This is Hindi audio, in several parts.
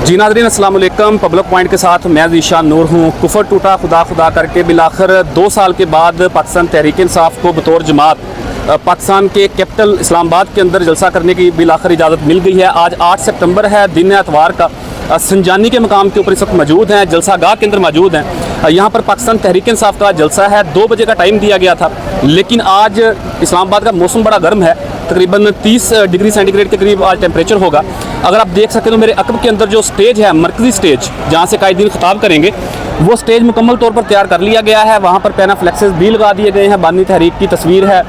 जी नाज़रीन अस्सलाम वालेकुम। पब्लिक पॉइंट के साथ मैं ज़ीशान नूर हूँ। कुफर टूटा खुदा खुदा करके बिलाखिर 2 साल के बाद पाकिस्तान तहरीक इंसाफ को बतौर जमात पाकिस्तान के कैपिटल इस्लामाबाद के अंदर जलसा करने की बिलाखिर इजाज़त मिल गई है। आज 8 सितंबर है, दिन एतवार का। संजानी के मकाम के ऊपर इस वक्त मौजूद हैं, जलसा गाह के अंदर मौजूद हैं। यहाँ पर पाकिस्तान तहरीक इंसाफ का जलसा है। 2 बजे का टाइम दिया गया था, लेकिन आज इस्लामाबाद का मौसम बड़ा गर्म है। तकरीबन 30 डिग्री सेंटीग्रेड के करीब आज टेम्परेचर होगा। अगर आप देख सकते हो तो मेरे अकब के अंदर जो स्टेज है, मरकज़ी स्टेज जहाँ से कायदीन खिताब करेंगे, वो स्टेज मुकम्मल तौर पर तैयार कर लिया गया है। वहाँ पर पैनाफ्लेक्सेस भी लगा दिए गए हैं। बानी तहरीक की तस्वीर है,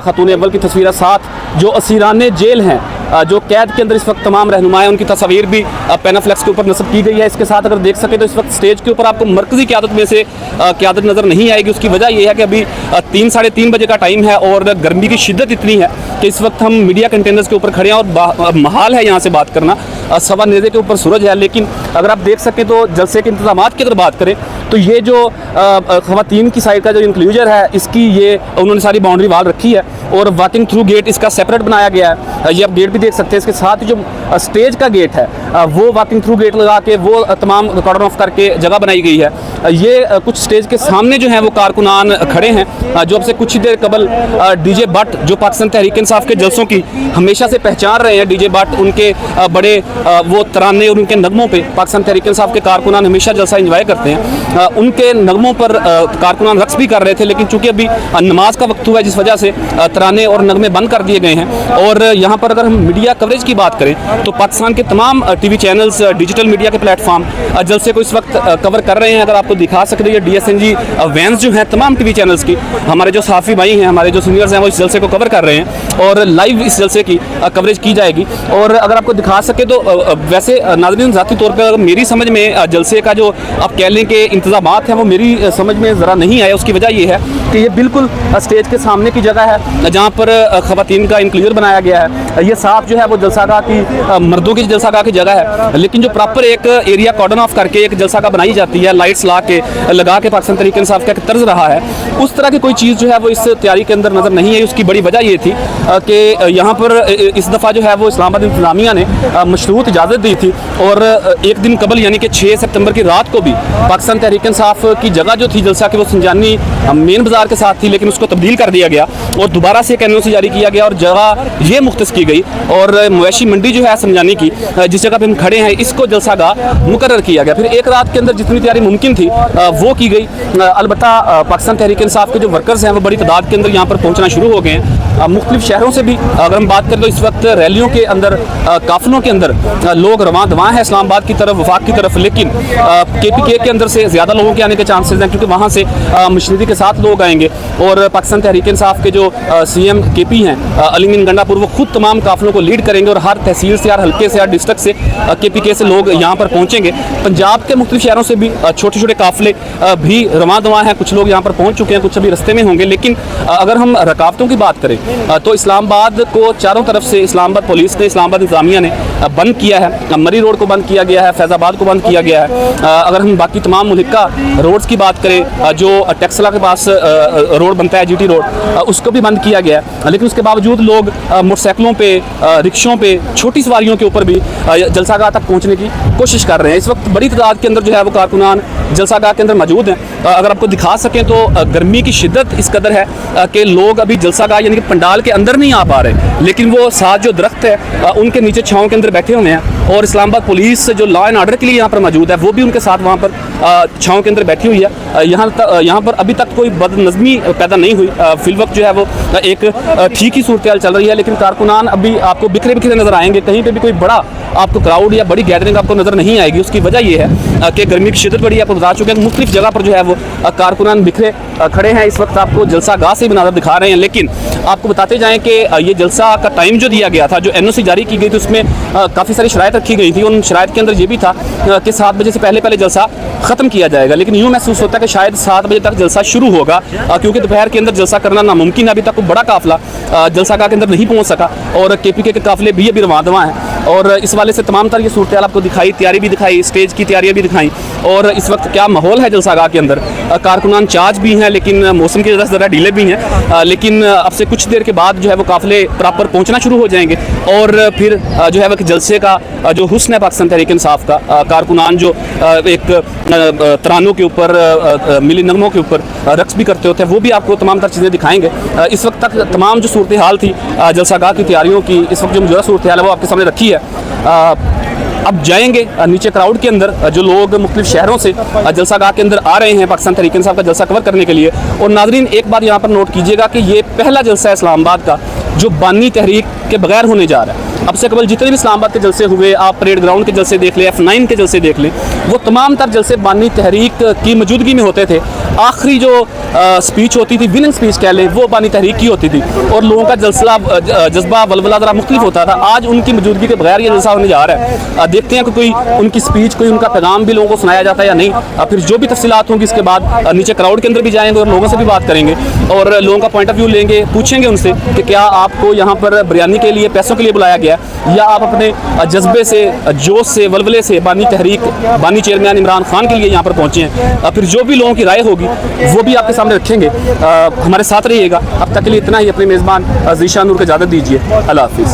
खतून अव्वल की तस्वीर है, साथ जो असीरान जेल हैं, जो कैद के अंदर इस वक्त तमाम रहनुमा हैं, उनकी तस्वीर भी पैनाफ्लेक्स के ऊपर नस्ब की गई है। इसके साथ अगर देख सकें तो इस वक्त स्टेज के ऊपर आपको मरकज़ी क़यादत में से क़यादत नज़र नहीं आएगी। उसकी वजह यह है कि अभी 3 साढ़े 3 बजे का टाइम है और गर्मी की शिद्दत इतनी है कि इस वक्त हम मीडिया कंटेनर्स के ऊपर खड़े हैं और महाल है यहाँ से बात करना। सवा नेज़े के ऊपर सूरज है, लेकिन अगर आप देख सकें तो जलसे के इंतज़ामात की अगर बात करें तो ये जो ख़वातीन की साइड का जो इंक्लूजर है, इसकी ये उन्होंने सारी बाउंड्री वाल रखी है और वॉकिंग थ्रू गेट इसका सेपरेट बनाया गया है। ये आप गेट भी देख सकते हैं। इसके साथ ही जो स्टेज का गेट है, वो वॉकिंग थ्रू गेट लगा के वो तमाम कॉर्डन ऑफ करके जगह बनाई गई है। ये कुछ स्टेज के सामने जो है वो कारकुनान खड़े हैं, जो अब से कुछ ही देर कबल डीजे भट्ट, जो पाकिस्तान तहरीक इंसाफ के जलसों की हमेशा से पहचान रहे हैं, डीजे भट्ट उनके बड़े वो तराने और उनके नगमों पे पाकिस्तान तहरीक इंसाफ के कारकुनान हमेशा जलसा इंजॉय करते हैं। उनके नगमों पर कारकुनान रक्स भी कर रहे थे, लेकिन चूंकि अभी नमाज का वक्त हुआ है, जिस वजह से तराने और नगमे बंद कर दिए गए हैं। और यहाँ पर अगर हम मीडिया कवरेज की बात करें तो पाकिस्तान के तमाम टीवी चैनल्स, डिजिटल मीडिया के प्लेटफॉर्म जलसे को इस वक्त कवर कर रहे हैं। अगर आपको दिखा सकते हैं, DSNG वैन्स जो हैं तमाम टीवी चैनल्स की, हमारे जो सहाफ़ी भाई हैं, हमारे जो सीनियर्स हैं, वो इस जलसे को कवर कर रहे हैं और लाइव इस जलसे की कवरेज की जाएगी। और अगर आपको दिखा सके तो वैसे नाज़रीन ज़ाती तौर पर मेरी समझ में जलसे का जो आप कह लें कि इंतज़ामात हैं, वो मेरी समझ में ज़रा नहीं आया। उसकी वजह ये है कि ये बिल्कुल स्टेज के सामने की जगह है जहाँ पर ख़वातीन का इंक्लूजर बनाया गया है। ये साफ जो है वो जलसागाह की मर्दों की जलसागाह की जगह है, लेकिन जो प्रॉपर एक एरिया कॉर्डन ऑफ करके एक जलसागाह बनाई जाती है, लाइट्स लगा के पाकिस्तान तहरीक इंसाफ का तर्ज रहा है, उस तरह की कोई चीज़ जो है वो इस तैयारी के अंदर नज़र नहीं है। उसकी बड़ी वजह ये थी कि यहाँ पर इस दफ़ा जो है वो इस्लामाबाद इंतज़ामिया ने मशरूत इजाज़त दी थी और एक दिन कबल यानी कि 6 सितंबर की रात को भी पाकिस्तान तहरीक इंसाफ की जगह जो थी जलसा की, वो संजानी मेन बाज़ार के साथ थी, लेकिन उसको तब्दील कर दिया गया और दोबारा से एक NOC जारी किया गया और जगह ये मुख्तस की गई और मवेशी मंडी जो है संजानी की, जिस जगह पे हम खड़े हैं, इसको जलसागाह मुकर्रर किया गया। फिर एक रात के अंदर जितनी तैयारी मुमकिन थी वो की गई। अलबत्ता पाकिस्तान तहरीक इंसाफ के जो वर्कर्स हैं वो बड़ी तादाद के अंदर यहाँ पर पहुँचना शुरू हो गए हैं। मुख्तलिफ शहरों से भी अगर हम बात करें तो इस वक्त रैलियों के अंदर, काफिलों के अंदर लोग रवां दवां हैं इस्लामाबाद की तरफ, वफाक की तरफ, लेकिन KPK के अंदर से ज़्यादा लोगों के आने के चांसेस हैं, क्योंकि वहाँ से मशीनरी के साथ लोग आएंगे और पाकिस्तान तहरीक इंसाफ के जो CM KP हैं अली मीन गंडापुर, वो खुद तमाम काफिलों को लीड करेंगे और हर तहसील से, हर हल्के से, हर डिस्ट्रिक्ट से KPK से लोग यहाँ पर पहुँचेंगे। पंजाब के मुख्तलिफ शहरों से भी छोटे छोटे काफिले भी रवां दवां हैं, कुछ लोग यहाँ पर पहुँच चुके हैं, कुछ अभी रस्ते में होंगे। लेकिन अगर हम रकावटों की बात करें तो इस्लामाबाद को चारों तरफ से इस्लामाबाद पुलिस ने, इस्लामाबाद इंतजामिया ने बंद किया है। मरी रोड को बंद किया गया है, फैज़ाबाद को बंद किया गया है। अगर हम बाकी तमाम मुल्का रोड्स की बात करें, जो टेक्सला के पास रोड बनता है, GT रोड, उसको भी बंद किया गया है। लेकिन उसके बावजूद लोग मोटरसाइकिलों पे, रिक्शों पे, छोटी सवारियों के ऊपर भी जलसागाह तक पहुँचने की कोशिश कर रहे हैं। इस वक्त बड़ी तादाद के अंदर जो है वो कारकुनान जलसागाह के अंदर मौजूद हैं। अगर आपको दिखा सकें तो गर्मी की शिद्दत इस कदर है कि लोग अभी जलसागाह यानी कि पंडाल के अंदर नहीं आ पा रहे, लेकिन वो साथ जो दरख्त है उनके नीचे छाँव के अंदर बैठे हुए हैं और इस्लामाबाद पुलिस जो लॉ एंड ऑर्डर के लिए यहाँ पर मौजूद है, वो भी उनके साथ वहाँ पर छाँव के अंदर बैठी हुई है। यहाँ पर अभी तक कोई बदनज़मी पैदा नहीं हुई। फिल वक्त जो है वो एक ठीक ही सूरत चल रही है, लेकिन कारकुनान अभी आपको बिखरे बिखरे नज़र आएंगे। कहीं पर भी कोई बड़ा आपको क्राउड या बड़ी गैदरिंग आपको नज़र नहीं आएगी। उसकी वजह यह है कि गर्मी की शिद्दत बड़ी, आपको बता चुके हैं। मुख्तलिफ जगह पर जो है वो कारकुनान बिखरे खड़े हैं। इस वक्त आपको जलसा गाह से भी नज़र दिखा रहे हैं, लेकिन आपको बताते जाएं कि ये जलसा का टाइम जो दिया गया था, जो NOC जारी की गई थी, उसमें काफ़ी सारी शराइत रखी गई थी। उन शराइत के अंदर ये भी था कि 7 बजे से पहले जलसा ख़त्म किया जाएगा, लेकिन यूँ महसूस होता है कि शायद 7 बजे तक जलसा शुरू होगा, क्योंकि दोपहर के अंदर जलसा करना नामुमकिन है। अभी तक कोई बड़ा काफिला जलसागाह के अंदर नहीं पहुँच सका और KPK के काफिले भी अभी रवां दवां हैं और इस वाले से तमाम तरह की सूरत आपको दिखाई, तैयारी भी दिखाई, स्टेज की तैयारियाँ भी दिखाई और इस वक्त क्या माहौल है जलसागाह के अंदर। कारकुनान चार्ज भी हैं, लेकिन मौसम की वजह से ज़रा डिले भी हैं, लेकिन अब से कुछ देर के बाद जो है वो काफ़िले प्रॉपर पहुँचना शुरू हो जाएंगे और फिर जो है वो जलसे का जो हुस्न है पाकिस्तान तहरीक इंसाफ का, कारकुनान जो एक तरानों के ऊपर, मिली नगमों के ऊपर रक्स भी करते होते हैं, वो भी आपको तमाम तर चीज़ें दिखाएंगे। इस वक्त तक तमाम जो सूरत हाल थी जलसागाह की तैयारियों की, इस वक्त जो मौजूदा सूरत हाल है वो आपके सामने रखी है। अब जाएंगे नीचे क्राउड के अंदर, जो लोग मुख्तलिफ शहरों से जलसागाह के अंदर आ रहे हैं पाकिस्तान तहरीक इंसाफ का जलसा कवर करने के लिए। और नाजरीन एक बात यहाँ पर नोट कीजिएगा कि ये पहला जलसा है इस्लामाबाद का जो बानी तहरीक के बगैर होने जा रहा है। अब से कबल जितने भी इस्लामाबाद के जलसे हुए, आप परेड ग्राउंड के जलसे देख लें, F9 के जलसे देख लें, वो तमाम तर जलसे बानी तहरीक की मौजूदगी में होते थे। आखिरी जो स्पीच होती थी, विनिंग स्पीच कह लें, वो बानी तहरीक की होती थी और लोगों का जज्बा वलवला ज़रा मुख्तलिफ होता था। आज उनकी मौजूदगी के बगैर ये जलसा होने जा रहा है। देखते हैं कि कोई उनकी स्पीच, कोई उनका पैगाम भी लोगों को सुनाया जाता है या नहीं। फिर जो भी तफसीलात होंगी इसके बाद नीचे क्राउड के अंदर भी जाएंगे और लोगों से भी बात करेंगे और लोगों का पॉइंट ऑफ व्यू लेंगे, पूछेंगे उनसे कि क्या आपको यहाँ पर बिरयानी के लिए, पैसों के लिए बुलाया गया या आप अपने जज्बे से, जोश से, वलवले से बानी तहरीक, बानी चेयरमैन इमरान खान के लिए यहाँ पर पहुँचे हैं। फिर जो भी लोगों की राय होगी वो भी आपके सामने रखेंगे। हमारे साथ रहिएगा। अब तक के लिए इतना ही। अपने मेज़बान ज़ीशान नूर को इजाज़त दीजिए। अल्लाह हाफिज़।